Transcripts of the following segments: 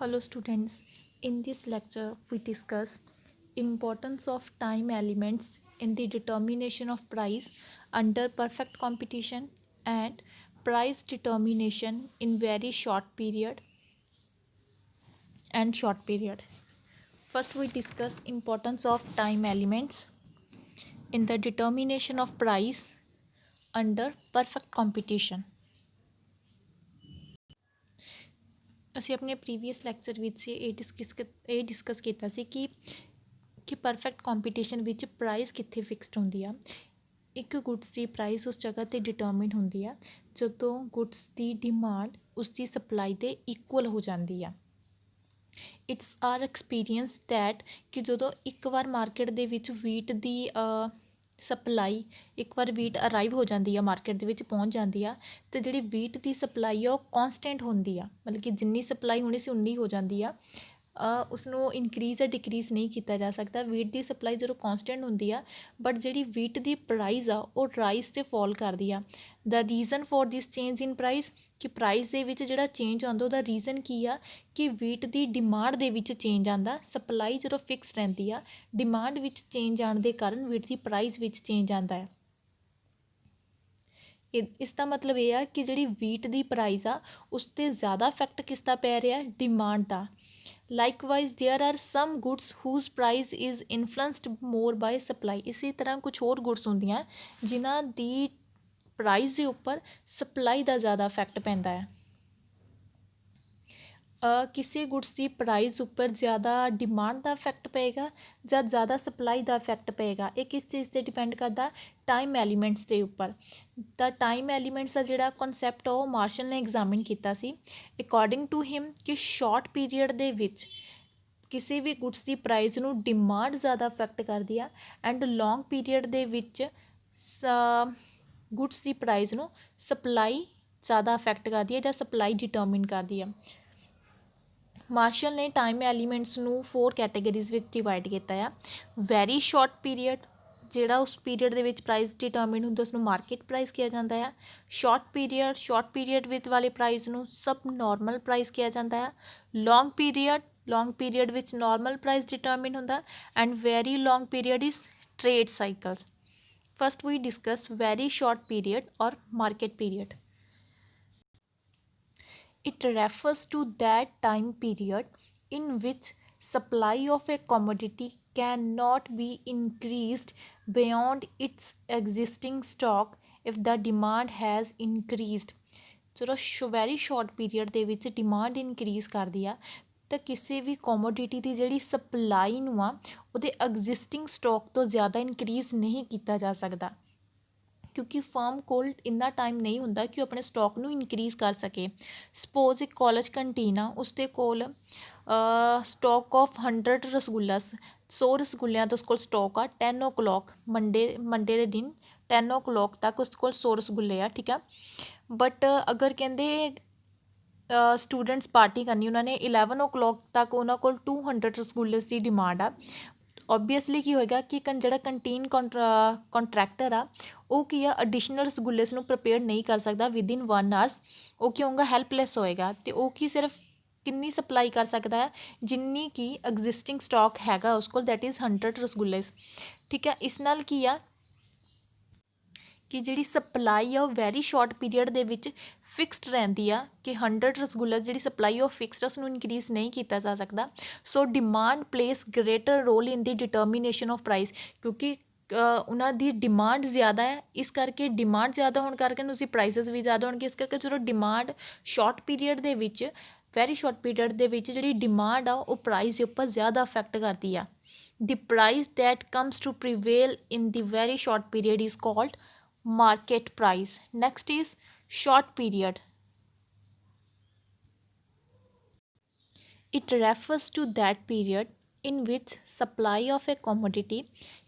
Hello students, in this lecture we discuss importance of time elements in the determination of price under perfect competition and price determination in very short period and short period. First we discuss importance of time elements in the determination of price under perfect competition. ਅਸੀਂ ਆਪਣੇ previous lecture ਵਿੱਚ ਇਹ discuss ਕੀਤਾ ਸੀ ਕਿ perfect competition ਵਿੱਚ price ਕਿੱਥੇ fixed ਹੁੰਦੀ ਆ। ਇੱਕ ਗੁੱਡਸ ਦੀ ਪ੍ਰਾਈਸ ਉਸ ਜਗ੍ਹਾ 'ਤੇ ਡਿਟਰਮਿਨ ਹੁੰਦੀ ਆ ਜਦੋਂ ਗੁੱਡਸ ਦੀ ਡਿਮਾਂਡ ਉਸ ਦੀ ਸਪਲਾਈ ਦੇ ਇਕੁਅਲ ਹੋ ਜਾਂਦੀ ਆ। ਇਟਸ ਆਰ ਐਕਸਪੀਰੀਅੰਸ ਦੈਟ ਕਿ ਜਦੋਂ ਇੱਕ ਵਾਰ ਮਾਰਕੀਟ ਦੇ ਵਿੱਚ ਵੀਟ ਦੀ ਸਪਲਾਈ ਇੱਕ ਵਾਰ ਵੀਟ ਅਰਾਈਵ ਹੋ ਜਾਂਦੀ ਆ, ਮਾਰਕੀਟ ਦੇ ਵਿੱਚ ਪਹੁੰਚ ਜਾਂਦੀ ਆ, ਅਤੇ ਜਿਹੜੀ ਵੀਟ ਦੀ ਸਪਲਾਈ ਆ ਉਹ ਕੋਂਸਟੈਂਟ ਹੁੰਦੀ ਆ, ਮਤਲਬ ਕਿ ਜਿੰਨੀ ਸਪਲਾਈ ਹੋਣੀ ਸੀ ਉਨੀ ਹੋ ਜਾਂਦੀ ਆ। ਉਸਨੂੰ ਇਨਕਰੀਜ਼ ਜਾਂ ਡਿਕਰੀਜ਼ ਨਹੀਂ ਕੀਤਾ ਜਾ ਸਕਦਾ। ਵੀਟ ਦੀ ਸਪਲਾਈ ਜਦੋਂ ਕੋਂਸਟੈਂਟ ਹੁੰਦੀ ਆ, ਬਟ ਜਿਹੜੀ ਵੀਟ ਦੀ ਪ੍ਰਾਈਸ ਆ ਉਹ ਰਾਈਜ਼ 'ਤੇ ਫੋਲ ਕਰਦੀ ਆ। The reason for this change in price ਕਿ ਪ੍ਰਾਈਸ ਦੇ ਵਿੱਚ ਜਿਹੜਾ ਚੇਂਜ ਆਉਂਦਾ ਉਹਦਾ ਰੀਜ਼ਨ ਕੀ ਆ ਕਿ ਵੀਟ ਦੀ ਡਿਮਾਂਡ ਦੇ ਵਿੱਚ ਚੇਂਜ ਆਉਂਦਾ। ਸਪਲਾਈ ਜਦੋਂ ਫਿਕਸ ਰਹਿੰਦੀ ਆ, ਡਿਮਾਂਡ ਵਿੱਚ ਚੇਂਜ ਆਉਣ ਦੇ ਕਾਰਨ ਵੀਟ ਦੀ ਪ੍ਰਾਈਸ ਵਿੱਚ ਚੇਂਜ ਆਉਂਦਾ ਹੈ। ਇਸ ਦਾ ਮਤਲਬ ਇਹ ਆ ਕਿ ਜਿਹੜੀ ਵੀਟ ਦੀ ਪ੍ਰਾਈਸ ਆ ਉਸ 'ਤੇ ਜ਼ਿਆਦਾ ਇਫੈਕਟ ਕਿਸ ਦਾ ਪੈ ਰਿਹਾ, ਡਿਮਾਂਡ ਦਾ। Likewise there are some goods whose price is influenced more by supply. ਇਸੇ ਤਰ੍ਹਾਂ ਕੁਛ ਹੋਰ ਗੁੱਡਸ ਹੁੰਦੀਆਂ ਜਿਨ੍ਹਾਂ ਦੀ ਪ੍ਰਾਈਸ ਦੇ ਉੱਪਰ ਸਪਲਾਈ ਦਾ ਜ਼ਿਆਦਾ ਇਫੈਕਟ ਪੈਂਦਾ ਹੈ। ਕਿਸੇ ਗੁੱਡਸ ਦੀ ਪ੍ਰਾਈਸ ਉੱਪਰ ਜ਼ਿਆਦਾ ਡਿਮਾਂਡ ਦਾ ਇਫੈਕਟ ਪਏਗਾ ਜਾਂ ਜ਼ਿਆਦਾ ਸਪਲਾਈ ਦਾ ਇਫੈਕਟ ਪਏਗਾ। ਇਹ ਕਿਸ ਚੀਜ਼ 'ਤੇ ਡਿਪੈਂਡ ਕਰਦਾ, ਟਾਈਮ ਐਲੀਮੈਂਟਸ ਦੇ ਉੱਪਰ। ਤਾਂ ਟਾਈਮ ਐਲੀਮੈਂਟਸ ਦਾ ਜਿਹੜਾ ਕਨਸੈਪਟ ਉਹ ਮਾਰਸ਼ਲ ਨੇ ਐਗਜ਼ਾਮਿਨ ਕੀਤਾ ਸੀ। ਅਕੋਰਡਿੰਗ ਟੂ ਹਿਮ ਕਿ ਸ਼ਾਰਟ ਪੀਰੀਅਡ ਦੇ ਵਿੱਚ ਕਿਸੇ ਵੀ ਗੁੱਡਸ ਦੀ ਪ੍ਰਾਈਸ ਨੂੰ ਡਿਮਾਂਡ ਜ਼ਿਆਦਾ ਇਫੈਕਟ ਕਰਦੀ ਆ ਐਂਡ ਲੌਂਗ ਪੀਰੀਅਡ ਦੇ ਵਿੱਚ ਗੁੱਡਸ ਦੀ ਪ੍ਰਾਈਸ ਨੂੰ ਸਪਲਾਈ ਜ਼ਿਆਦਾ ਇਫੈਕਟ ਕਰਦੀ ਹੈ ਜਾਂ ਸਪਲਾਈ ਡਿਟਰਮਿਨ ਕਰਦੀ ਆ। ਮਾਰਸ਼ਲ ਨੇ ਟਾਈਮ ਐਲੀਮੈਂਟਸ ਨੂੰ 4 ਕੈਟੇਗਰੀਜ਼ ਵਿੱਚ ਡਿਵਾਈਡ ਕੀਤਾ ਆ। ਵੈਰੀ ਸ਼ਾਰਟ ਪੀਰੀਅਡ, ਜਿਹੜਾ ਉਸ ਪੀਰੀਅਡ ਦੇ ਵਿੱਚ ਪ੍ਰਾਈਸ ਡਿਟਰਮਿਨ ਹੁੰਦਾ ਉਸਨੂੰ ਮਾਰਕੀਟ ਪ੍ਰਾਈਸ ਕਿਹਾ ਜਾਂਦਾ ਆ। ਸ਼ਾਰਟ ਪੀਰੀਅਡ ਵਿੱਚ ਵਾਲੇ ਪ੍ਰਾਈਸ ਨੂੰ ਸਬ ਨੋਰਮਲ ਪ੍ਰਾਈਸ ਕਿਹਾ ਜਾਂਦਾ ਆ। ਲੌਂਗ ਪੀਰੀਅਡ ਵਿੱਚ ਨੋਰਮਲ ਪ੍ਰਾਈਸ ਡਿਟਰਮਿਨ ਹੁੰਦਾ and very long period is trade cycles. First we discuss very short period or market period. It refers to that time period in which supply of a commodity cannot be increased beyond its existing stock if the demand has increased। ਜਦੋਂ very short period ਦੇ ਵਿੱਚ demand increase ਕਰਦੀ ਆ ਤਾਂ ਕਿਸੇ ਵੀ ਕੋਮੋਡਿਟੀ ਦੀ ਜਿਹੜੀ supply ਨੂੰ ਆ ਉਹਦੇ ਐਗਜ਼ਿਸਟਿੰਗ ਸਟਾਕ ਤੋਂ ਜ਼ਿਆਦਾ ਇਨਕਰੀਜ਼ ਨਹੀਂ ਕੀਤਾ ਜਾ ਸਕਦਾ, ਕਿਉਂਕਿ ਫਰਮ ਕੋਲ ਇੰਨਾ ਟਾਈਮ ਨਹੀਂ ਹੁੰਦਾ ਕਿ ਉਹ ਆਪਣੇ ਸਟਾਕ ਨੂੰ ਇਨਕਰੀਜ਼ ਕਰ ਸਕੇ। ਸਪੋਜ਼ ਇੱਕ ਕਾਲਜ ਕੰਟੀਨ ਆ, ਉਸਦੇ ਕੋਲ ਸਟਾਕ ਆਫ 100 ਰਸਗੁੱਲਾਸ, 100 ਰਸਗੁੱਲਿਆਂ ਦਾ ਉਸ ਕੋਲ ਸਟਾਕ ਆ। 10 o'clock ਮੰਡੇ ਦੇ ਦਿਨ 10 o'clock ਤੱਕ ਉਸ ਕੋਲ 100 ਰਸਗੁੱਲੇ ਆ, ਠੀਕ ਆ। ਬਟ ਅਗਰ ਕਹਿੰਦੇ ਸਟੂਡੈਂਟਸ ਪਾਰਟੀ ਕਰਨੀ, ਉਹਨਾਂ ਨੇ 11 o'clock ਤੱਕ ਉਹਨਾਂ ਕੋਲ 200 ਰਸਗੁੱਲੇ ਦੀ ਡਿਮਾਂਡ ਆ। ਓਬਵੀਅਸਲੀ ਕੀ ਹੋਏਗਾ ਕਿ ਜਿਹੜਾ ਕੰਟੀਨ ਕੰਟਰੈਕਟਰ ਆ ਉਹ ਕੀ ਆ, ਐਡੀਸ਼ਨਲ ਰਸਗੁੱਲੇਸ ਨੂੰ ਪ੍ਰਪੇਅਰ ਨਹੀਂ ਕਰ ਸਕਦਾ ਵਿਦਿਨ 1 hour। ਉਹ ਕੀ ਹੋਊਗਾ, ਹੈਲਪਲੈਸ ਹੋਏਗਾ, ਅਤੇ ਉਹ ਕੀ ਸਿਰਫ ਕਿੰਨੀ ਸਪਲਾਈ ਕਰ ਸਕਦਾ ਹੈ, ਜਿੰਨੀ ਕਿ ਐਗਜ਼ਿਸਟਿੰਗ ਸਟਾਕ ਹੈਗਾ ਉਸ ਕੋਲ, ਦੈਟ ਇਜ਼ 100 ਰਸਗੁੱਲੇਸ, ਠੀਕ ਹੈ। ਇਸ ਨਾਲ ਕੀ ਆ ਕਿ ਜਿਹੜੀ ਸਪਲਾਈ ਆ ਉਹ ਵੈਰੀ ਸ਼ਾਰਟ ਪੀਰੀਅਡ ਦੇ ਵਿੱਚ ਫਿਕਸਡ ਰਹਿੰਦੀ ਆ ਕਿ 100 ਰਸਗੁੱਲਾ ਜਿਹੜੀ ਸਪਲਾਈ ਉਹ ਫਿਕਸਡ ਆ, ਉਸਨੂੰ ਇਨਕਰੀਜ਼ ਨਹੀਂ ਕੀਤਾ ਜਾ ਸਕਦਾ। So demand plays greater role in the determination of price, ਕਿਉਂਕਿ ਉਹਨਾਂ ਦੀ ਡਿਮਾਂਡ ਜ਼ਿਆਦਾ ਹੈ, ਇਸ ਕਰਕੇ ਡਿਮਾਂਡ ਜ਼ਿਆਦਾ ਹੋਣ ਕਰਕੇ ਉਸਦੀ ਪ੍ਰਾਈਸਿਸ ਵੀ ਜ਼ਿਆਦਾ ਹੋਣਗੇ। ਇਸ ਕਰਕੇ ਜਦੋਂ ਡਿਮਾਂਡ ਸ਼ਾਰਟ ਪੀਰੀਅਡ ਦੇ ਵਿੱਚ, ਵੈਰੀ ਸ਼ਾਰਟ ਪੀਰੀਅਡ ਦੇ ਵਿੱਚ ਜਿਹੜੀ ਡਿਮਾਂਡ ਆ ਉਹ ਪ੍ਰਾਈਸ ਦੇ ਉੱਪਰ ਜ਼ਿਆਦਾ ਅਫੈਕਟ ਕਰਦੀ ਆ। ਦੀ price that comes to prevail in the very short period is called market price. Next is short period. It refers to that period in which supply of a commodity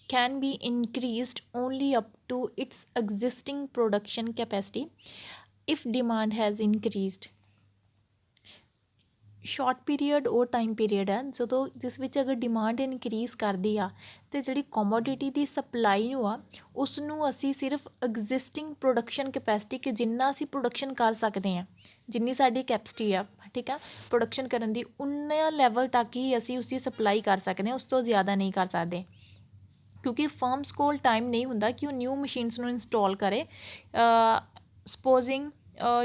can be increased only up to its existing production capacity if demand has increased। Short period ਉਹ time period ਹੈ ਜਦੋਂ ਜਿਸ ਵਿੱਚ ਅਗਰ demand increase ਕਰਦੀ ਆ ਅਤੇ ਜਿਹੜੀ ਕੋਮੋਡਿਟੀ ਦੀ ਸਪਲਾਈ ਨੂੰ ਆ ਉਸ ਨੂੰ ਅਸੀਂ ਸਿਰਫ ਐਗਜ਼ਿਸਟਿੰਗ ਪ੍ਰੋਡਕਸ਼ਨ ਕੈਪੈਸਿਟੀ ਕਿ ਜਿੰਨਾ ਅਸੀਂ ਪ੍ਰੋਡਕਸ਼ਨ ਕਰ ਸਕਦੇ ਹਾਂ, ਜਿੰਨੀ ਸਾਡੀ ਕੈਪੈਸਿਟੀ ਆ, ठीक है प्रोडक्शन करन दी उन्ना लैवल तक ही असी उसकी सप्लाई कर सकते हैं, उस तो ज़्यादा नहीं कर सकते क्योंकि फर्म्स कोल टाइम नहीं हुंदा कि वो न्यू मशीनस नूं इंस्टॉल करे। Supposing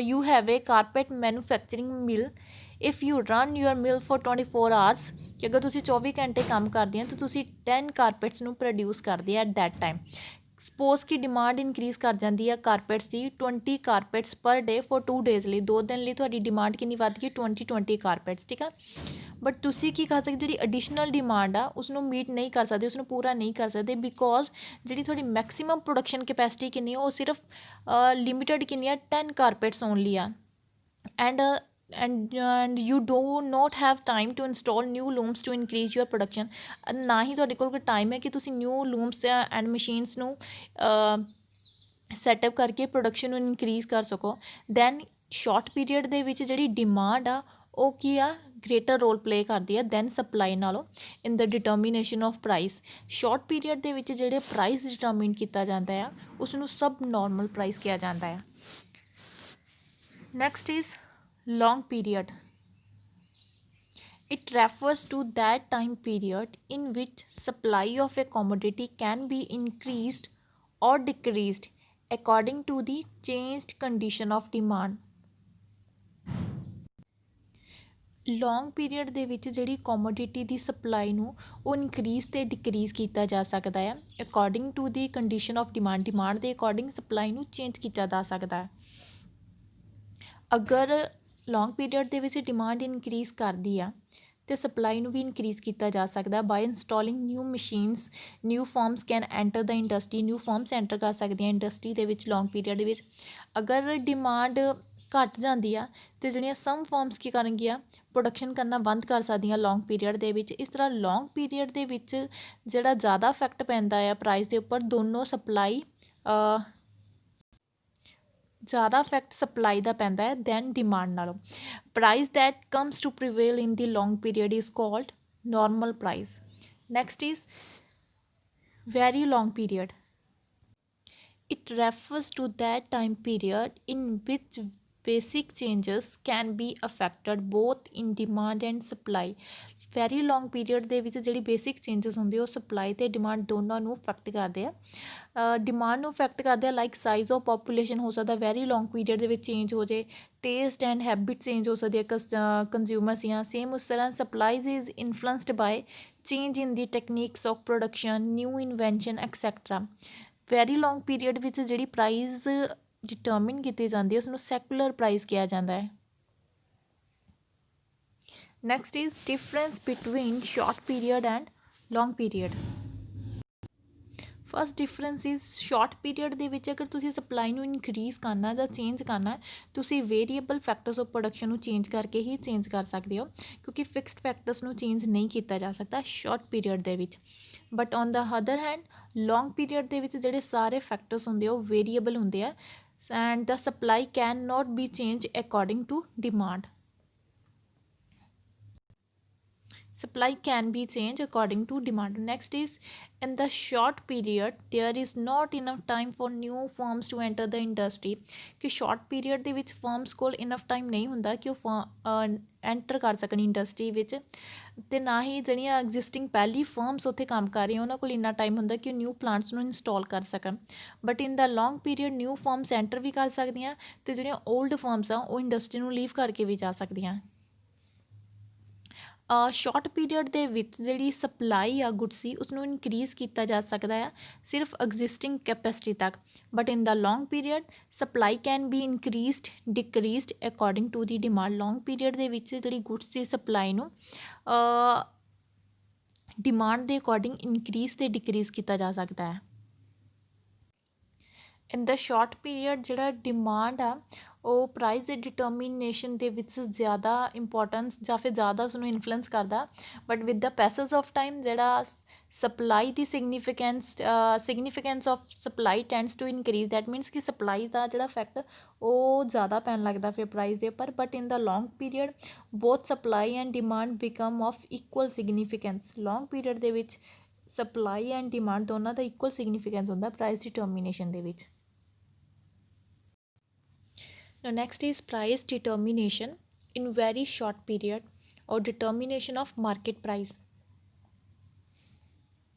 you have a carpet manufacturing mill, if you run your mill for 24 hours कि अगर तुसीं 24 घंटे काम करदे हैं तो तुसीं 10 कारपेट्स नूं प्रोड्यूस करदे एट दैट टाइम। सपोज की डिमांड इनक्रीज़ कर जाती है कारपेट्स की 20 carpets per day for 2 days ਲਈ 2 दिन ਲਈ ਤੁਹਾਡੀ डिमांड कितनी ਵੱਧ गई 20 कारपेट्स ठीक है। बट तुसी की कर सकते जी एडिशनल डिमांड आ उसनों मीट नहीं कर सकते उसनों पूरा नहीं कर सकते बिकॉज जी थोड़ी मैक्सीमम प्रोडक्शन कैपेसिटी कितनी है वो सिर्फ लिमिटेड कितनी है 10 कारपेट्स ओनली आ and you do not have time to install new looms to increase your production। ना ही ਤੁਹਾਡੇ ਕੋਲ ਕੋਈ ਟਾਈਮ ਹੈ ਕਿ ਤੁਸੀਂ ਨਿਊ ਲੂਮਸ ਐਂਡ ਮਸ਼ੀਨਸ ਨੂੰ ਸੈਟਅਪ ਕਰਕੇ ਪ੍ਰੋਡਕਸ਼ਨ ਨੂੰ ਇਨਕਰੀਜ਼ ਕਰ ਸਕੋ। ਦੈਨ ਸ਼ਾਰਟ ਪੀਰੀਅਡ ਦੇ ਵਿੱਚ ਜਿਹੜੀ ਡਿਮਾਂਡ ਆ ਉਹ ਕੀ ਆ ਗ੍ਰੇਟਰ ਰੋਲ ਪਲੇ ਕਰਦੀ ਹੈ ਦੈਨ ਸਪਲਾਈ ਨਾਲੋਂ in the determination of price. Short period ਦੇ ਵਿੱਚ ਜਿਹੜੇ ਪ੍ਰਾਈਸ ਡਿਟਰਮਿਨ ਕੀਤਾ ਜਾਂਦਾ ਆ ਉਸ ਨੂੰ ਸਬ ਨੋਰਮਲ ਪ੍ਰਾਈਸ ਕਿਹਾ ਜਾਂਦਾ ਆ। Next is long period। It refers to that time period in which supply of a commodity can be increased or decreased according to the changed condition of demand। Long period ਦੇ ਵਿੱਚ ਜਿਹੜੀ ਕੋਮੋਡਿਟੀ ਦੀ supply ਨੂੰ ਉਹ increase ਅਤੇ decrease ਕੀਤਾ ਜਾ ਸਕਦਾ ਹੈ according to the condition of demand ਦੇ ਅਕੋਰਡਿੰਗ ਸਪਲਾਈ ਨੂੰ ਚੇਂਜ ਕੀਤਾ ਜਾ ਸਕਦਾ ਹੈ। ਅਗਰ ਲੌਂਗ ਪੀਰੀਅਡ ਦੇ ਵਿੱਚ ਡਿਮਾਂਡ ਇਨਕਰੀਜ਼ ਕਰਦੀ ਆ ਅਤੇ ਸਪਲਾਈ ਨੂੰ ਵੀ ਇਨਕਰੀਜ਼ ਕੀਤਾ ਜਾ ਸਕਦਾ by installing new machines new firms can enter the industry. New firms enter ਕਰ ਸਕਦੀਆਂ ਇੰਡਸਟਰੀ ਦੇ ਵਿੱਚ ਲੌਂਗ ਪੀਰੀਅਡ ਦੇ ਵਿੱਚ। ਅਗਰ ਡਿਮਾਂਡ ਘੱਟ ਜਾਂਦੀ ਆ ਅਤੇ ਜਿਹੜੀਆਂ ਸਮ ਫਰਮਸ ਕੀ ਕਰਨਗੀਆਂ ਪ੍ਰੋਡਕਸ਼ਨ ਕਰਨਾ ਬੰਦ ਕਰ ਸਕਦੀਆਂ ਲੌਂਗ ਪੀਰੀਅਡ ਦੇ ਵਿੱਚ। ਇਸ ਤਰ੍ਹਾਂ ਲੌਂਗ ਪੀਰੀਅਡ ਦੇ ਵਿੱਚ ਜਿਹੜਾ ਜ਼ਿਆਦਾ ਇਫੈਕਟ ਪੈਂਦਾ ਆ ਪ੍ਰਾਈਸ ਦੇ ਉੱਪਰ ਦੋਨੋਂ ਸਪਲਾਈ ज़्यादा इफैक्ट सप्लाई का पैंदा है दैन डिमांड नालों। Price that comes to prevail in the long period is called normal price. Next is very long period. It refers to that time period in which basic changes can be affected both in demand and supply. Very long period ਦੇ ਵਿੱਚ ਜਿਹੜੀ basic changes ਹੁੰਦੀ ਉਹ supply ਅਤੇ demand ਦੋਨਾਂ ਨੂੰ affect ਕਰਦੇ ਆ। ਡਿਮਾਂਡ ਨੂੰ ਅਫੈਕਟ ਕਰਦੇ ਆ ਲਾਈਕ ਸਾਈਜ਼ ਆਫ ਪਾਪੂਲੇਸ਼ਨ ਹੋ ਸਕਦਾ ਵੈਰੀ ਲੌਂਗ ਪੀਰੀਅਡ ਦੇ ਵਿੱਚ ਚੇਂਜ ਹੋ ਜੇ। ਟੇਸਟ ਐਂਡ ਹੈਬਿਟ ਚੇਂਜ ਹੋ ਸਕਦੀ ਹੈ ਕੰਜ਼ਿਊਮਰਸ ਦੀਆਂ। ਸੇਮ ਉਸ ਤਰ੍ਹਾਂ supplies is influenced by change in the techniques of production new invention etcetera. Very long period ਵਿੱਚ ਜਿਹੜੀ ਪ੍ਰਾਈਜ਼ ਡਿਟਰਮਿਨ ਕੀਤੀ ਜਾਂਦੀ ਹੈ ਉਸਨੂੰ ਸੈਕੂਲਰ ਪ੍ਰਾਈਸ ਕਿਹਾ ਜਾਂਦਾ ਹੈ। Next is difference between short period and long period। First difference is short period ਦੇ ਵਿੱਚ ਅਗਰ ਤੁਸੀਂ ਸਪਲਾਈ ਨੂੰ ਇਨਕਰੀਜ਼ ਕਰਨਾ ਜਾਂ ਚੇਂਜ ਕਰਨਾ ਤੁਸੀਂ ਵੇਰੀਏਬਲ ਫੈਕਟਰਸ ਆਫ ਪ੍ਰੋਡਕਸ਼ਨ ਨੂੰ ਚੇਂਜ ਕਰਕੇ ਹੀ ਚੇਂਜ ਕਰ ਸਕਦੇ ਹੋ ਕਿਉਂਕਿ ਫਿਕਸਡ ਫੈਕਟਰਸ ਨੂੰ ਚੇਂਜ ਨਹੀਂ ਕੀਤਾ ਜਾ ਸਕਦਾ ਸ਼ਾਰਟ ਪੀਰੀਅਡ ਦੇ ਵਿੱਚ। But on the other hand long period ਦੇ ਵਿੱਚ ਜਿਹੜੇ ਸਾਰੇ ਫੈਕਟਰਸ ਹੁੰਦੇ ਆ ਉਹ ਵੇਰੀਏਬਲ ਹੁੰਦੇ ਆ and the supply can not be change according to demand. Supply can be changed according to demand। Next is in the short period there is not enough time for new firms to enter the industry। कि short period ਦੇ ਵਿੱਚ firms ਕੋਲ enough time ਨਹੀਂ ਹੁੰਦਾ ਕਿ ਉਹ enter ਕਰ ਸਕਣ ਇੰਡਸਟਰੀ ਵਿੱਚ ਅਤੇ ਨਾ ਹੀ ਜਿਹੜੀਆਂ ਐਗਜ਼ਿਸਟਿੰਗ ਪਹਿਲੀ ਫਰਮਸ ਉੱਥੇ ਕੰਮ ਕਰ ਰਹੀਆਂ ਉਹਨਾਂ ਕੋਲ ਇੰਨਾ ਟਾਈਮ ਹੁੰਦਾ ਕਿ ਉਹ ਨਿਊ ਪਲਾਂਟਸ ਨੂੰ ਇੰਸਟਾਲ ਕਰ ਸਕਣ। But in the long period new firms enter ਵੀ ਕਰ ਸਕਦੀਆਂ ਅਤੇ ਜਿਹੜੀਆਂ ਓਲਡ ਫਰਮਸ ਆ ਉਹ ਇੰਡਸਟਰੀ ਨੂੰ ਲੀਵ ਕਰਕੇ ਵੀ ਜਾ ਸਕਦੀਆਂ। ਸ਼ਾਰਟ ਪੀਰੀਅਡ ਦੇ ਵਿੱਚ ਜਿਹੜੀ ਸਪਲਾਈ ਆ ਗੁੱਡਸ ਦੀ ਉਸਨੂੰ ਇਨਕਰੀਜ਼ ਕੀਤਾ ਜਾ ਸਕਦਾ ਆ ਸਿਰਫ ਐਗਜ਼ਿਸਟਿੰਗ ਕੈਪੈਸਿਟੀ ਤੱਕ। But in the long period supply can be increased decreased according to the demand. Long period ਦੇ ਵਿੱਚ ਜਿਹੜੀ ਗੁੱਡਸ ਦੀ ਸਪਲਾਈ ਨੂੰ ਡਿਮਾਂਡ ਦੇ ਅਕੋਰਡਿੰਗ ਇਨਕਰੀਜ਼ ਅਤੇ ਡਿਕਰੀਜ਼ ਕੀਤਾ ਜਾ ਸਕਦਾ ਹੈ। ਇਨ ਦਾ ਸ਼ਾਰਟ ਪੀਰੀਅਡ ਜਿਹੜਾ ਡਿਮਾਂਡ ਆ ਉਹ ਪ੍ਰਾਈਸ ਦੇ ਡਿਟਰਮੀਨੇਸ਼ਨ ਦੇ ਵਿੱਚ ਜ਼ਿਆਦਾ ਇੰਪੋਰਟੈਂਸ ਜਾਂ ਫਿਰ ਜ਼ਿਆਦਾ ਉਸਨੂੰ ਇਨਫਲੂਐਂਸ ਕਰਦਾ। But with the passage of time ਜਿਹੜਾ ਸਪਲਾਈ ਦੀ significance of supply tends to increase that means ਕਿ ਸਪਲਾਈ ਦਾ ਜਿਹੜਾ ਇਫੈਕਟ ਉਹ ਜ਼ਿਆਦਾ ਪੈਣ ਲੱਗਦਾ ਫਿਰ ਪ੍ਰਾਈਸ ਦੇ ਉੱਪਰ। But in the long period both supply and demand become of equal significance. Long period ਦੇ ਵਿੱਚ ਸਪਲਾਈ ਐਂਡ ਡਿਮਾਂਡ ਦੋਨਾਂ ਦਾ ਇਕੁਅਲ ਸਿਗਨੀਫਿਕੈਂਸ ਹੁੰਦਾ ਪ੍ਰਾਈਸ ਡਿਟਰਮੀਨੇਸ਼ਨ ਦੇ ਵਿੱਚ। Now next is price determination। in very short period or determination of market price।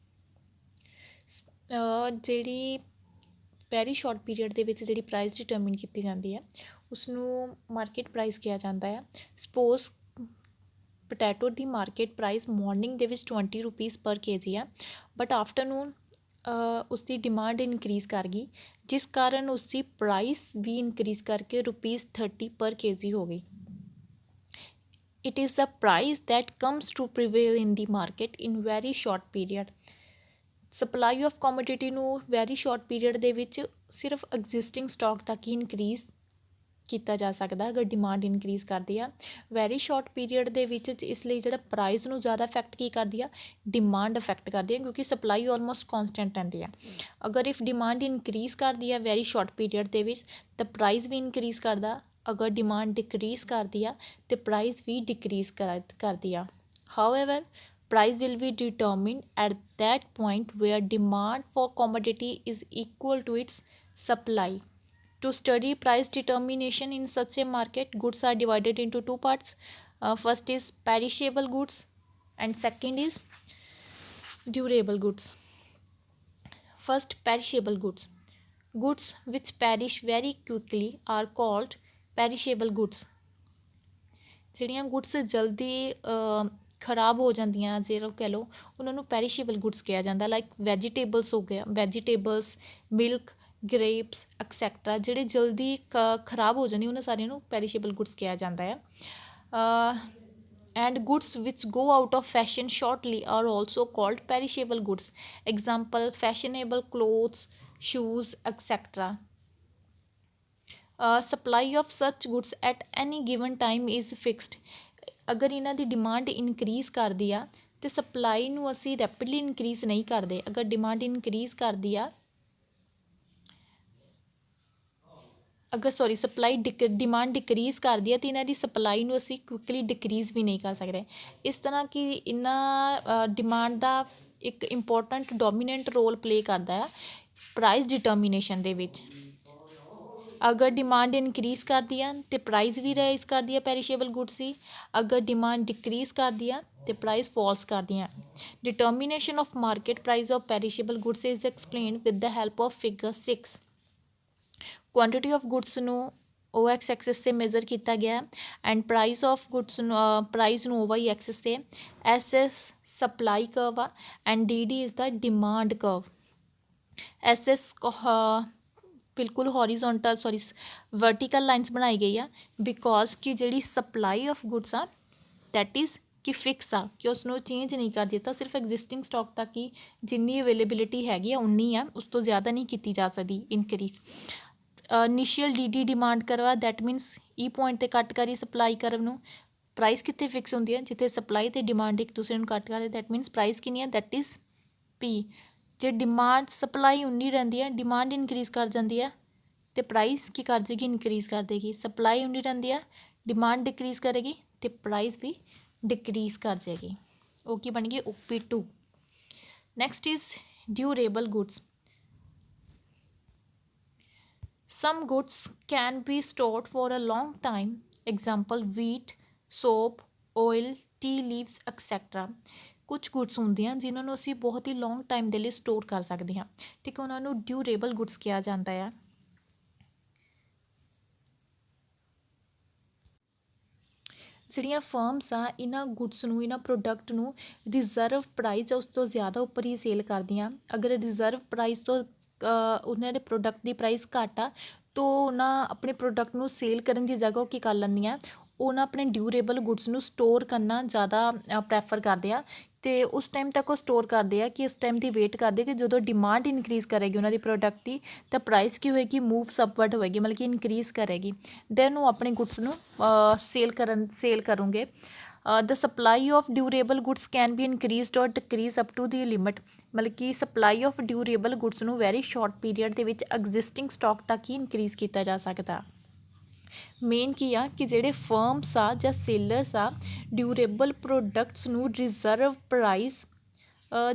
ਜਿਹੜੀ very short period ਦੇ ਵਿੱਚ ਜਿਹੜੀ ਪ੍ਰਾਈਸ ਡਿਟਰਮਿਨ ਕੀਤੀ ਜਾਂਦੀ ਹੈ ਉਸਨੂੰ ਮਾਰਕੀਟ ਪ੍ਰਾਈਸ ਕਿਹਾ ਜਾਂਦਾ ਹੈ। ਸਪੋਜ਼ ਪੋਟੈਟੋ ਦੀ ਮਾਰਕੀਟ ਪ੍ਰਾਈਸ ਮਾਰਨਿੰਗ ਦੇ ਵਿੱਚ 20 ਰੁਪੀਸ ਪਰ ਕੇਜੀ ਆ, ਬਟ ਆਫਟਰਨੂਨ ਉਸਦੀ ਡਿਮਾਂਡ ਇਨਕਰੀਜ਼ ਕਰ ਗਈ, ਜਿਸ ਕਾਰਨ ਉਸਦੀ ਪ੍ਰਾਈਸ ਵੀ ਇਨਕਰੀਜ਼ ਕਰਕੇ ₹30 ਪਰ ਕੇਜੀ ਹੋ ਗਈ। It is the price that comes to prevail in the market in very short period. Supply of commodity ਨੂੰ ਵੈਰੀ ਸ਼ਾਰਟ ਪੀਰੀਅਡ ਦੇ ਵਿੱਚ ਸਿਰਫ ਐਗਜ਼ਿਸਟਿੰਗ ਸਟਾਕ ਤੱਕ ਹੀ ਇਨਕਰੀਜ਼ ਕੀਤਾ ਜਾ ਸਕਦਾ ਅਗਰ ਡਿਮਾਂਡ ਇਨਕਰੀਜ਼ ਕਰਦੀ ਆ। ਵੈਰੀ ਸ਼ਾਰਟ ਪੀਰੀਅਡ ਦੇ ਵਿੱਚ ਇਸ ਲਈ ਜਿਹੜਾ ਪ੍ਰਾਈਸ ਨੂੰ ਜ਼ਿਆਦਾ ਇਫੈਕਟ ਕੀ ਕਰਦੀ ਆ, ਡਿਮਾਂਡ ਇਫੈਕਟ ਕਰਦੀ ਆ, ਕਿਉਂਕਿ ਸਪਲਾਈ ਆਲਮੋਸਟ ਕੌਨਸਟੈਂਟ ਰਹਿੰਦੀ ਆ। ਅਗਰ ਇਫ ਡਿਮਾਂਡ ਇਨਕਰੀਜ਼ ਕਰਦੀ ਆ ਵੈਰੀ ਸ਼ਾਰਟ ਪੀਰੀਅਡ ਦੇ ਵਿੱਚ ਤਾਂ ਪ੍ਰਾਈਸ ਵੀ ਇਨਕਰੀਜ਼ ਕਰਦਾ, ਅਗਰ ਡਿਮਾਂਡ ਡਿਕਰੀਜ਼ ਕਰਦੀ ਆ ਤੇ ਪ੍ਰਾਈਸ ਵੀ ਡਿਕਰੀਜ਼ ਕਰਦੀ ਆ। However price will be determined at that point where demand for commodity is equal to its supply. To study price determination in such a market, goods are divided into two parts. First is perishable goods and second is durable goods. First, perishable goods. Goods which perish very quickly are called perishable goods. ਜਿਹੜੀਆਂ goods ਜਲਦੀ ਖਰਾਬ ਹੋ ਜਾਂਦੀਆਂ ਜੇ ਕਹਿ ਲਓ ਉਹਨਾਂ ਨੂੰ ਪੈਰੀਸ਼ੇਬਲ ਗੁੱਡਸ ਕਿਹਾ ਜਾਂਦਾ। ਲਾਈਕ ਵੈਜੀਟੇਬਲਸ ਹੋ ਗਿਆ, ਵੈਜੀਟੇਬਲਸ, ਮਿਲਕ, ਗ੍ਰੇਪਸ ਐਕਸੈਕਟਰਾ ਜਿਹੜੇ ਜਲਦੀ ਖਰਾਬ ਹੋ ਜਾਂਦੀ ਉਹਨਾਂ ਸਾਰਿਆਂ ਨੂੰ ਪੈਰੀਸ਼ੇਬਲ ਗੁੱਡਸ ਕਿਹਾ ਜਾਂਦਾ ਹੈ। And goods which go out of fashion shortly are also called perishable goods. Example fashionable clothes, shoes etcetera. Supply of such goods at any given time is fixed. ਅਗਰ ਇਹਨਾਂ ਦੀ ਡਿਮਾਂਡ ਇਨਕਰੀਜ਼ ਕਰਦੀ ਆ ਅਤੇ supply ਨੂੰ ਅਸੀਂ rapidly increase ਨਹੀਂ ਕਰਦੇ। ਅਗਰ ਡਿਮਾਂਡ ਇਨਕਰੀਜ਼ ਕਰਦੀ ਆ ਸਪਲਾਈ ਡਿਮਾਂਡ ਡਿਕਰੀਜ਼ ਕਰਦੀ ਆ ਅਤੇ ਇਹਨਾਂ ਦੀ ਸਪਲਾਈ ਨੂੰ ਅਸੀਂ ਕੁਇਕਲੀ ਡਿਕਰੀਜ਼ ਵੀ ਨਹੀਂ ਕਰ ਸਕਦੇ। ਇਸ ਤਰ੍ਹਾਂ ਕਿ ਇਹਨਾਂ ਡਿਮਾਂਡ ਦਾ ਇੱਕ ਇੰਪੋਰਟੈਂਟ ਡੋਮੀਨੈਂਟ ਰੋਲ ਪਲੇ ਕਰਦਾ ਆ ਪ੍ਰਾਈਸ ਡਿਟਰਮੀਨੇਸ਼ਨ ਦੇ ਵਿੱਚ। ਅਗਰ ਡਿਮਾਂਡ ਇਨਕਰੀਜ਼ ਕਰਦੀ ਆ ਅਤੇ ਪ੍ਰਾਈਸ ਵੀ ਰਾਈਜ਼ ਕਰਦੀ ਆ ਪੈਰੀਸ਼ੇਬਲ ਗੁੱਡਸ ਦੀ। ਅਗਰ ਡਿਮਾਂਡ ਡਿਕਰੀਜ਼ ਕਰਦੀ ਆ ਅਤੇ ਪ੍ਰਾਈਸ ਫੋਲਸ ਕਰਦੀਆਂ। Determination of market price of perishable goods is explained with the help of figure 6। Quantity of goods ਨੂੰ OX ਐਕਸਿਸ 'ਤੇ ਮੇਜ਼ਰ ਕੀਤਾ ਗਿਆ ਐਂਡ ਪ੍ਰਾਈਸ ਆਫ ਗੁੱਡਸ ਨੂੰ ਪ੍ਰਾਈਸ ਨੂੰ OY ਐਕਸਿਸ 'ਤੇ। SS ਸਪਲਾਈ ਕਰਵ ਆ and DD is the demand curve. SS ਬਿਲਕੁਲ ਹੌਰੀਜ਼ੋਂਟਲ vertical lines ਬਣਾਈ ਗਈ ਆ ਬਿਕੋਜ਼ ਕਿ ਜਿਹੜੀ ਸਪਲਾਈ ਆਫ ਗੁੱਡਸ ਆ ਦੈਟ ਇਜ਼ ਕਿ ਫਿਕਸ ਆ, ਕਿ ਉਸਨੂੰ ਚੇਂਜ ਨਹੀਂ ਕਰ ਦਿੱਤਾ, ਸਿਰਫ ਐਗਜ਼ਿਸਟਿੰਗ ਸਟਾਕ ਤੱਕ ਹੀ ਜਿੰਨੀ ਅਵੇਲੇਬਿਲਿਟੀ ਹੈਗੀ ਆ ਉਨੀ ਆ, ਉਸ ਤੋਂ ਜ਼ਿਆਦਾ ਨਹੀਂ ਕੀਤੀ ਜਾ ਸਕਦੀ increase. Initial DD demand curve ਆ ਦੈਟ ਮੀਨਸ ਪੁਆਇੰਟ 'ਤੇ ਕੱਟ ਕਰੀ ਸਪਲਾਈ ਕਰਵ ਨੂੰ। ਪ੍ਰਾਈਸ ਕਿੱਥੇ ਫਿਕਸ ਹੁੰਦੀ ਹੈ, ਜਿੱਥੇ ਸਪਲਾਈ ਅਤੇ ਡਿਮਾਂਡ ਇੱਕ ਦੂਸਰੇ ਨੂੰ ਕੱਟ ਕਰਦੇ, ਦੈਟ ਮੀਨਸ ਪ੍ਰਾਈਸ ਕਿੰਨੀ ਹੈ, ਦੈਟ ਇਜ਼ P। ਜੇ ਡਿਮਾਂਡ ਸਪਲਾਈ ਉਨੀ ਰਹਿੰਦੀ ਹੈ, ਡਿਮਾਂਡ ਇਨਕਰੀਜ਼ ਕਰ ਜਾਂਦੀ ਹੈ ਅਤੇ ਪ੍ਰਾਈਸ ਕੀ ਕਰ ਜਾਏਗੀ, ਇਨਕਰੀਜ਼ ਕਰ ਦੇਗੀ। ਸਪਲਾਈ ਉਨੀ ਰਹਿੰਦੀ ਹੈ, ਡਿਮਾਂਡ ਡਿਕਰੀਜ਼ ਕਰੇਗੀ ਅਤੇ ਪ੍ਰਾਈਸ ਵੀ ਡਿਕਰੀਜ਼ ਕਰ ਜਾਏਗੀ। ਉਹ ਕੀ ਬਣ ਗਈ, OP2। Next is durable goods. Some goods can be stored for a long time. Example wheat, soap, oil, tea leaves, etc. ਕੁਛ ਗੁੱਡਸ ਹੁੰਦੀਆਂ ਜਿਨ੍ਹਾਂ ਨੂੰ ਅਸੀਂ ਬਹੁਤ ਹੀ ਲੌਂਗ ਟਾਈਮ ਦੇ ਲਈ ਸਟੋਰ ਕਰ ਸਕਦੇ ਹਾਂ, ਠੀਕ ਹੈ, ਉਹਨਾਂ ਨੂੰ ਡਿਊਰੇਬਲ ਗੁੱਡਸ ਕਿਹਾ ਜਾਂਦਾ ਹੈ। ਜਿਹੜੀਆਂ ਫਰਮਸ ਆ ਇਹਨਾਂ ਗੁੱਡਸ ਨੂੰ, ਇਹਨਾਂ ਪ੍ਰੋਡਕਟ ਨੂੰ ਰਿਜ਼ਰਵ ਪ੍ਰਾਈਸ ਉਸ ਤੋਂ ਜ਼ਿਆਦਾ ਉੱਪਰ ਹੀ ਸੇਲ ਕਰਦੀਆਂ। ਅਗਰ ਰਿਜ਼ਰਵ ਪ੍ਰਾਈਸ ਤੋਂ ਉਹਨਾਂ ਦੇ ਪ੍ਰੋਡਕਟ ਦੀ ਪ੍ਰਾਈਸ ਘੱਟ ਆ ਤਾਂ ਉਹਨਾਂ ਆਪਣੇ ਪ੍ਰੋਡਕਟ ਨੂੰ ਸੇਲ ਕਰਨ ਦੀ ਜਗ੍ਹਾ ਉਹ ਕੀ ਕਰ ਲੈਂਦੀਆਂ, ਉਹਨਾਂ ਆਪਣੇ ਡਿਊਰੇਬਲ ਗੁੱਡਸ ਨੂੰ ਸਟੋਰ ਕਰਨਾ ਜ਼ਿਆਦਾ ਪ੍ਰੈਫਰ ਕਰਦੇ ਆ ਅਤੇ ਉਸ ਟਾਈਮ ਤੱਕ ਉਹ ਸਟੋਰ ਕਰਦੇ ਆ ਕਿ ਉਸ ਟਾਈਮ ਦੀ ਵੇਟ ਕਰਦੇ ਕਿ ਜਦੋਂ ਡਿਮਾਂਡ ਇਨਕਰੀਜ਼ ਕਰੇਗੀ ਉਹਨਾਂ ਦੀ ਪ੍ਰੋਡਕਟ ਦੀ ਤਾਂ ਪ੍ਰਾਈਸ ਕੀ ਹੋਏਗੀ, ਮੂਵ ਅਪਵਰਡ ਹੋਏਗੀ, ਮਤਲਬ ਕਿ ਇਨਕਰੀਜ਼ ਕਰੇਗੀ। ਦੈਨ ਉਹ ਆਪਣੇ ਗੁੱਡਸ ਨੂੰ ਸੇਲ ਕਰੂੰਗੇ। The supply of durable goods can be increased or decrease up to the limit. ਮਤਲਬ ਕਿ ਸਪਲਾਈ ਆਫ ਡਿਊਰੇਬਲ ਗੁੱਡਸ ਨੂੰ ਵੈਰੀ ਸ਼ਾਰਟ ਪੀਰੀਅਡ ਦੇ ਵਿੱਚ ਐਗਜ਼ਿਸਟਿੰਗ ਸਟਾਕ ਤੱਕ ਹੀ ਇਨਕਰੀਜ਼ ਕੀਤਾ ਜਾ ਸਕਦਾ। ਮੇਨ ਕੀ ਆ ਕਿ ਜਿਹੜੇ ਫਰਮਸ ਆ ਜਾਂ ਸੇਲਰਸ ਆ ਡਿਊਰੇਬਲ ਪ੍ਰੋਡਕਟਸ ਨੂੰ ਰਿਜ਼ਰਵ ਪ੍ਰਾਈਸ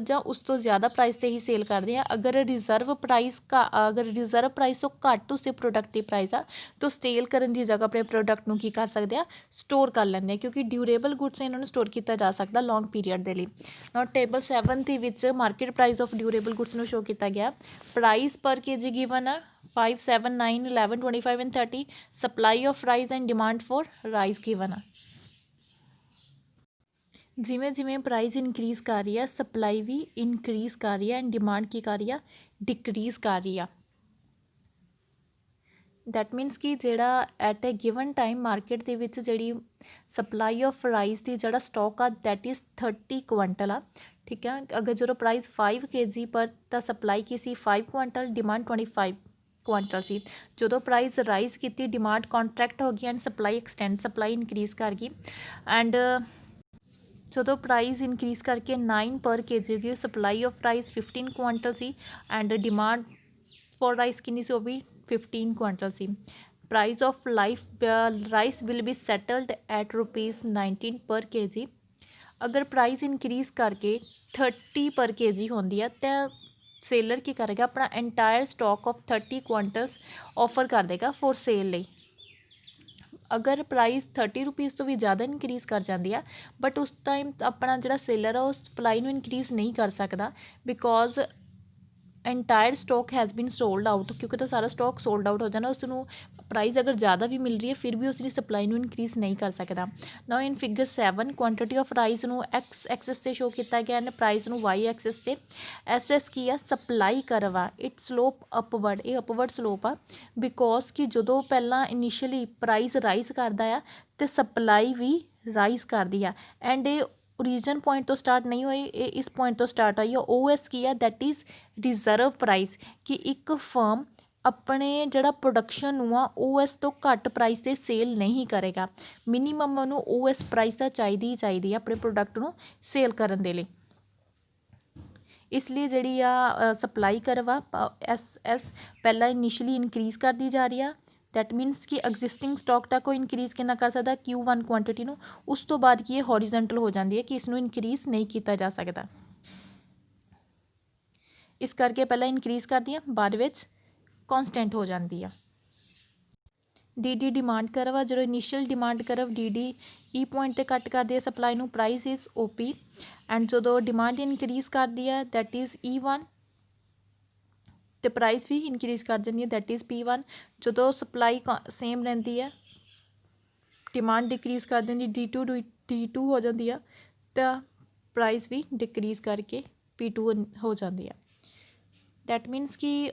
ਜਾਂ ਉਸ ਤੋਂ ਜ਼ਿਆਦਾ ਪ੍ਰਾਈਸ 'ਤੇ ਹੀ ਸੇਲ ਕਰਦੇ ਆ। ਅਗਰ ਰਿਜ਼ਰਵ ਪ੍ਰਾਈਸ ਤੋਂ ਘੱਟ ਉਸੇ ਪ੍ਰੋਡਕਟ ਦੀ ਪ੍ਰਾਈਸ ਆ ਤਾਂ ਸੇਲ ਕਰਨ ਦੀ ਜਗ੍ਹਾ ਆਪਣੇ ਪ੍ਰੋਡਕਟ ਨੂੰ ਕੀ ਕਰ ਸਕਦੇ ਆ, ਸਟੋਰ ਕਰ ਲੈਂਦੇ ਆ, ਕਿਉਂਕਿ ਡਿਊਰੇਬਲ ਗੁੱਡਸ ਇਹਨਾਂ ਨੂੰ ਸਟੋਰ ਕੀਤਾ ਜਾ ਸਕਦਾ ਲੌਂਗ ਪੀਰੀਅਡ ਦੇ ਲਈ। ਨਾਓ ਟੇਬਲ 7 ਦੇ ਵਿੱਚ market price of durable goods ਨੂੰ ਸ਼ੋ ਕੀਤਾ ਗਿਆ। ਪ੍ਰਾਈਸ ਪਰ kg ਗਿਵਨ ਆ 5, 7, 9, 11, 25 and 30। Supply of rice and demand for rice given ਆ। ਜਿਵੇਂ ਜਿਵੇਂ ਪ੍ਰਾਈਸ ਇਨਕਰੀਜ਼ ਕਰ ਰਹੀ ਆ, ਸਪਲਾਈ ਵੀ ਇਨਕਰੀਜ਼ ਕਰ ਰਹੀ ਆ ਐਂਡ ਡਿਮਾਂਡ ਕੀ ਕਰ ਰਹੀ ਆ, ਡਿਕਰੀਜ਼ ਕਰ ਰਹੀ ਆ। ਦੈਟ ਮੀਨਸ ਕਿ ਜਿਹੜਾ at a given time market ਦੇ ਵਿੱਚ ਜਿਹੜੀ ਸਪਲਾਈ ਆਫ ਰਾਈਸ ਦੀ ਜਿਹੜਾ ਸਟਾਕ ਆ ਦੈਟ ਇਜ਼ 30 ਕੁਆਂਟਲ ਆ। ਠੀਕ ਆ, ਅਗਰ ਜਦੋਂ ਪ੍ਰਾਈਸ 5 kg ਪਰ ਤਾਂ ਸਪਲਾਈ ਕੀ ਸੀ 5 ਕੁਆਂਟਲ, ਡਿਮਾਂਡ 25 ਕੁਆਂਟਲ ਸੀ। ਜਦੋਂ ਪ੍ਰਾਈਸ ਰਾਈਜ਼ ਕੀਤੀ, ਡਿਮਾਂਡ ਕੰਟਰੈਕਟ ਹੋ ਗਈ ਐਂਡ ਸਪਲਾਈ ਇਨਕਰੀਜ਼ ਕਰ ਗਈ। ਐਂਡ ਜਦੋਂ ਪ੍ਰਾਈਸ ਇਨਕਰੀਜ਼ ਕਰਕੇ 9 ਪਰ kg the supply of rice 15 quintal C and demand for rice ਕਿੰਨੀ ਸੀ, ਉਹ ਵੀ 15 quintal C. Price of rice will be settled at ₹19 ਪਰ kg। ਅਗਰ ਪ੍ਰਾਈਸ ਇਨਕਰੀਜ਼ ਕਰਕੇ 30 ਪਰ kg ਹੁੰਦੀ ਆ ਤਾਂ ਸੇਲਰ ਕੀ ਕਰੇਗਾ, ਆਪਣਾ ਐਂਟਾਇਰ ਸਟਾਕ ਆਫ 30 ਕੁਆਂਟਲਸ ਆਫਰ ਕਰ ਦੇਗਾ ਫॉर ਸੇਲ ਲਈ। ਅਗਰ ਪ੍ਰਾਈਸ 30 ਰੁਪੀਜ਼ ਤੋਂ ਵੀ ਜ਼ਿਆਦਾ ਇਨਕਰੀਜ਼ ਕਰ ਜਾਂਦੀ ਆ, ਬਟ ਉਸ ਟਾਈਮ ਆਪਣਾ ਜਿਹੜਾ ਸੇਲਰ ਆ ਉਹ ਸਪਲਾਈ ਨੂੰ ਇਨਕਰੀਜ਼ ਨਹੀਂ ਕਰ ਸਕਦਾ, because entire stock has been sold out, ਕਿਉਂਕਿ ਤਾਂ ਸਾਰਾ ਸਟਾਕ ਸੋਲਡ ਆਊਟ ਹੋ ਜਾਣਾ। ਉਸ ਨੂੰ ਪ੍ਰਾਈਸ ਅਗਰ ਜ਼ਿਆਦਾ ਵੀ ਮਿਲ ਰਹੀ ਹੈ ਫਿਰ ਵੀ ਉਸ ਦੀ ਸਪਲਾਈ ਨੂੰ ਇਨਕਰੀਜ਼ ਨਹੀਂ ਕਰ ਸਕਦਾ। ਨਾਓ ਇਨ ਫਿਗਰ 7 ਕੁਆਂਟਿਟੀ ਆਫ ਰਾਈਸ ਨੂੰ ਐਕਸ ਐਕਸਿਸ 'ਤੇ ਸ਼ੋ ਕੀਤਾ ਗਿਆ ਐਂਡ ਪ੍ਰਾਈਸ ਨੂੰ ਵਾਈ ਐਕਸਿਸ 'ਤੇ। ਐਸ ਕੀ ਆ, ਸਪਲਾਈ ਕਰਵ ਆ, ਇਟ ਸਲੋਪ ਅਪਵਰਡ, ਇਹ ਅਪਵਰਡ ਸਲੋਪ ਆ, ਬਿਕੋਜ਼ ਕਿ ਜਦੋਂ ਪਹਿਲਾਂ ਇਨੀਸ਼ੀਅਲੀ ਪ੍ਰਾਈਸ ਰਾਈਜ਼ ਕਰਦਾ ਆ ਅਤੇ ਸਪਲਾਈ ਵੀ ਰਾਈਜ਼ ਕਰਦੀ ਆ। ਐਂਡ ਇਹ ਓਰੀਜਨ ਪੁਆਇੰਟ ਤੋਂ ਸਟਾਰਟ ਨਹੀਂ ਹੋਈ, ਇਹ ਇਸ ਪੁਆਇੰਟ ਤੋਂ ਸਟਾਰਟ ਹੋਈ ਆ। OS ਕੀ ਆ, ਦੈਟ ਇਜ਼ ਰਿਜ਼ਰਵ ਪ੍ਰਾਈਸ, ਕਿ ਇੱਕ ਫਰਮ ਆਪਣੇ ਜਿਹੜਾ ਪ੍ਰੋਡਕਸ਼ਨ ਨੂੰ ਆ OS ਤੋਂ ਘੱਟ ਪ੍ਰਾਈਸ 'ਤੇ ਸੇਲ ਨਹੀਂ ਕਰੇਗਾ। ਮਿਨੀਮਮ ਉਹਨੂੰ OS ਪ੍ਰਾਈਸ ਤਾਂ ਚਾਹੀਦੀ ਹੀ ਚਾਹੀਦੀ ਆ ਆਪਣੇ ਪ੍ਰੋਡਕਟ ਨੂੰ ਸੇਲ ਕਰਨ ਦੇ ਲਈ। ਇਸ ਲਈ ਜਿਹੜੀ ਆ ਸਪਲਾਈ ਕਰਵ ਆ ਐਸ ਪਹਿਲਾਂ ਇਨੀਸ਼ੀਅਲੀ ਇਨਕਰੀਜ਼ ਕਰਦੀ ਜਾ ਰਹੀ ਆ। ਦੈਟ ਮੀਨਸ ਕਿ ਐਗਜ਼ਿਸਟਿੰਗ ਸਟਾਕ ਤੱਕ ਉਹ ਇਨਕਰੀਜ਼ ਕਿੰਨਾ ਕਰ ਸਕਦਾ, Q1 ਕੁਆਂਟਿਟੀ ਨੂੰ। ਉਸ ਤੋਂ ਬਾਅਦ ਕੀ ਇਹ ਹੌਰੀਜ਼ੈਂਟਲ ਹੋ ਜਾਂਦੀ ਹੈ ਕਿ ਇਸ ਨੂੰ ਇਨਕਰੀਜ਼ ਨਹੀਂ ਕੀਤਾ ਜਾ ਸਕਦਾ। ਇਸ ਕਰਕੇ ਪਹਿਲਾਂ ਇਨਕਰੀਜ਼ ਕਰਦੀ ਆ, ਬਾਅਦ ਵਿੱਚ ਕੌਨਸਟੈਂਟ ਹੋ ਜਾਂਦੀ ਆ। DD ਡਿਮਾਂਡ ਕਰਵ ਆ, ਜਦੋਂ initial demand curve DD E point 'ਤੇ ਕੱਟ ਕਰਦੀ ਹੈ ਸਪਲਾਈ ਨੂੰ, ਪ੍ਰਾਈਸ ਇਜ਼ OP। ਐਂਡ ਜਦੋਂ ਡਿਮਾਂਡ ਇਨਕਰੀਜ਼ ਕਰਦੀ ਹੈ ਦੈਟ ਇਜ਼ E1 ਅਤੇ ਪ੍ਰਾਈਸ ਵੀ ਇਨਕਰੀਜ਼ ਕਰ ਜਾਂਦੀ ਹੈ ਦੈਟ ਇਜ਼ P1। ਜਦੋਂ ਸਪਲਾਈ ਸੇਮ ਰਹਿੰਦੀ ਹੈ, ਡਿਮਾਂਡ ਡਿਕਰੀਜ਼ ਕਰ ਦਿੰਦੀ D2 ਹੋ ਜਾਂਦੀ ਆ, ਤਾਂ ਪ੍ਰਾਈਸ ਵੀ ਡਿਕਰੀਜ਼ ਕਰਕੇ P2 ਹੋ ਜਾਂਦੀ ਆ। ਦੈਟ ਮੀਨਸ ਕਿ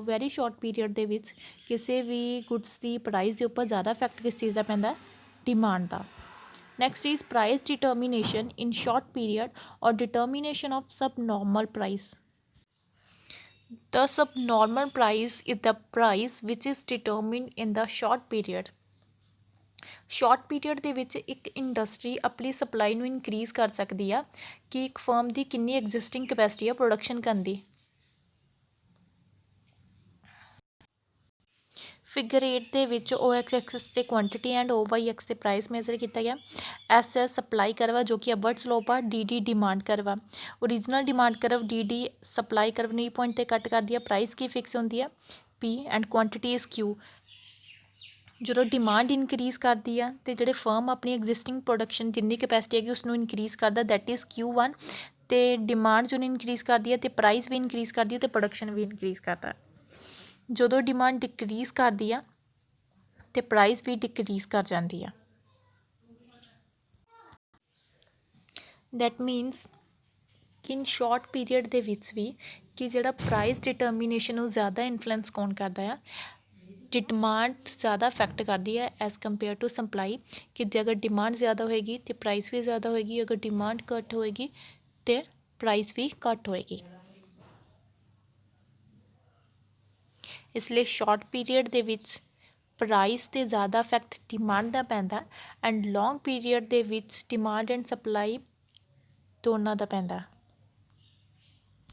ਵੈਰੀ ਸ਼ੋਰਟ ਪੀਰੀਅਡ ਦੇ ਵਿੱਚ ਕਿਸੇ ਵੀ ਗੁੱਡਸ ਦੀ ਪ੍ਰਾਈਸ ਦੇ ਉੱਪਰ ਜ਼ਿਆਦਾ ਇਫੈਕਟ ਕਿਸ ਚੀਜ਼ ਦਾ ਪੈਂਦਾ, ਡਿਮਾਂਡ ਦਾ। Next is price determination in short period or determination of subnormal price. The subnormal price is the price which is determined in the short period. Short period ਦੇ ਵਿੱਚ ਇੱਕ ਇੰਡਸਟਰੀ ਆਪਣੀ supply ਨੂੰ increase ਕਰ ਸਕਦੀ ਆ ਕਿ ਇੱਕ ਫਰਮ ਦੀ ਕਿੰਨੀ ਐਗਜ਼ਿਸਟਿੰਗ ਕਪੈਸਿਟੀ ਆ ਪ੍ਰੋਡਕਸ਼ਨ ਕਰਨ ਦੀ। ਫਿਗਰ 8 ਦੇ ਵਿੱਚ OX ਐਕਸਿਸ 'ਤੇ ਕੁਆਂਟਿਟੀ ਐਂਡ OY ਐਕਸ 'ਤੇ ਪ੍ਰਾਈਸ ਮੇਜ਼ਰ ਕੀਤਾ ਗਿਆ। SS ਸਪਲਾਈ ਕਰਵ ਆ ਜੋ ਕਿ ਅਪਵਰਡ ਸਲੋਪ ਆ। DD ਡਿਮਾਂਡ ਕਰਵ ਆ। Original demand curve DD supply curve ਨੂੰ E ਪੁਆਇੰਟ 'ਤੇ ਕੱਟ ਕਰਦੀ ਆ, ਪ੍ਰਾਈਸ ਕੀ ਫਿਕਸ ਹੁੰਦੀ ਆ P and quantity is Q। ਜਦੋਂ ਡਿਮਾਂਡ ਇਨਕਰੀਜ਼ ਕਰਦੀ ਆ ਅਤੇ ਜਿਹੜੇ ਫਰਮ ਆਪਣੀ ਐਗਜ਼ਿਸਟਿੰਗ ਪ੍ਰੋਡਕਸ਼ਨ ਜਿੰਨੀ ਕਪੈਸਿਟੀ ਹੈਗੀ ਉਸ ਨੂੰ ਇਨਕਰੀਜ਼ ਕਰਦਾ ਦੈਟ ਇਜ਼ Q1। ਅਤੇ ਡਿਮਾਂਡ ਜਦੋਂ ਇਨਕਰੀਜ਼ ਕਰਦੀ ਹੈ ਅਤੇ ਪ੍ਰਾਈਸ ਵੀ ਇਨਕਰੀਜ਼ ਕਰਦੀ ਹੈ ਅਤੇ ਪ੍ਰੋਡਕਸ਼ਨ ਵੀ ਇਨਕਰੀਜ਼ ਕਰਦਾ। ਜਦੋਂ ਡਿਮਾਂਡ ਡਿਕਰੀਜ਼ ਕਰਦੀ ਆ ਅਤੇ ਪ੍ਰਾਈਸ ਵੀ ਡਿਕਰੀਜ਼ ਕਰ ਜਾਂਦੀ ਆ। ਦੈਟ ਮੀਨਸ ਕਿ ਇਨ ਸ਼ੋਰਟ ਪੀਰੀਅਡ ਦੇ ਵਿੱਚ ਵੀ ਕਿ ਜਿਹੜਾ ਪ੍ਰਾਈਸ ਡਿਟਰਮੀਨੇਸ਼ਨ ਨੂੰ ਜ਼ਿਆਦਾ ਇਨਫਲੂਐਂਸ ਕੌਣ ਕਰਦਾ ਆ, ਡਿਮਾਂਡ ਜ਼ਿਆਦਾ ਇਫੈਕਟ ਕਰਦੀ ਹੈ ਐਜ਼ ਕੰਪੇਅਰ ਟੂ ਸਪਲਾਈ। ਕਿ ਜੇ ਅਗਰ ਡਿਮਾਂਡ ਜ਼ਿਆਦਾ ਹੋਏਗੀ ਤਾਂ ਪ੍ਰਾਈਸ ਵੀ ਜ਼ਿਆਦਾ ਹੋਏਗੀ, ਅਗਰ ਡਿਮਾਂਡ ਘੱਟ ਹੋਏਗੀ ਤਾਂ ਪ੍ਰਾਈਸ ਵੀ ਘੱਟ ਹੋਏਗੀ। ਇਸ ਲਈ ਸ਼ਾਰਟ ਪੀਰੀਅਡ ਦੇ ਵਿੱਚ ਪ੍ਰਾਈਸ 'ਤੇ ਜ਼ਿਆਦਾ ਇਫੈਕਟ ਡਿਮਾਂਡ ਦਾ ਪੈਂਦਾ ਐਂਡ ਲੌਂਗ ਪੀਰੀਅਡ ਦੇ ਵਿੱਚ ਡਿਮਾਂਡ ਐਂਡ ਸਪਲਾਈ ਦੋਨਾਂ ਦਾ ਪੈਂਦਾ।